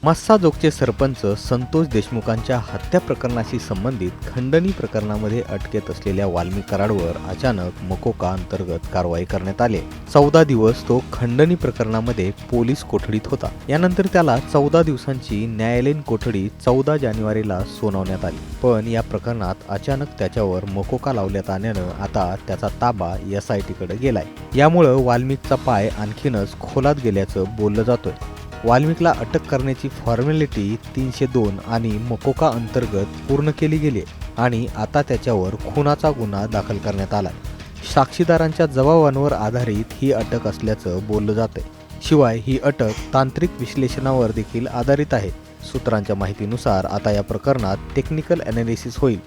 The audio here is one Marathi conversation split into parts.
मस्साजोगचे सरपंच संतोष देशमुखांच्या हत्या प्रकरणाशी संबंधित खंडणी प्रकरणामध्ये अटकेत असलेल्या वाल्मिक कराडवर अचानक मकोका अंतर्गत कारवाई करण्यात आली। 14 दिवस तो खंडणी प्रकरणामध्ये पोलीस कोठडीत होता। यानंतर त्याला 14 दिवसांची न्यायालयीन कोठडी 14 जानेवारीला सुनावण्यात आली। पण या प्रकरणात अचानक त्याच्यावर मकोका लावण्यात आल्यानं आता त्याचा ताबा SIT कडे गेलाय। यामुळे वाल्मिकचा पाय आणखीनच खोलात गेल्याचं बोललं जातोय। वाल्मिकला अटक करण्याची फॉर्मॅलिटी 302 आणि मकोका अंतर्गत पूर्ण केली गेली आणि आता त्याच्यावर खुनाचा गुन्हा दाखल करण्यात आला। साक्षीदारांच्या जबाबांवर आधारित ही अटक असल्याचं बोललं जातंय। शिवाय ही अटक तांत्रिक विश्लेषणावर देखील आधारित आहे। सूत्रांच्या माहितीनुसार आता या प्रकरणात टेक्निकल ॲनालिसिस होईल,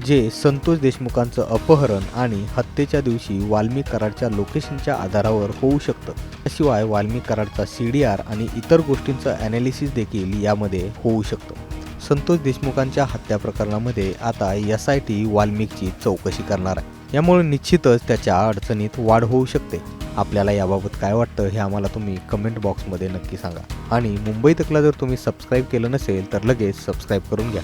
जे संतोष देशमुखांचं अपहरण आणि हत्येच्या दिवशी वाल्मिक कराडच्या लोकेशनच्या आधारावर होऊ शकतं। शिवाय वाल्मिक कराडचा CDR आणि इतर गोष्टींचं ॲनालिसिस देखील यामध्ये होऊ शकतं। संतोष देशमुखांच्या हत्या प्रकरणामध्ये आता SIT वाल्मिकची चौकशी करणार आहे। यामुळे निश्चितच त्याच्या अडचणीत वाढ होऊ शकते। आपल्याला याबाबत काय वाटतं हे आम्हाला तुम्ही कमेंट बॉक्समध्ये नक्की सांगा आणि मुंबई तकला जर तुम्ही सबस्क्राईब केलं नसेल तर लगेच सबस्क्राईब करून घ्या।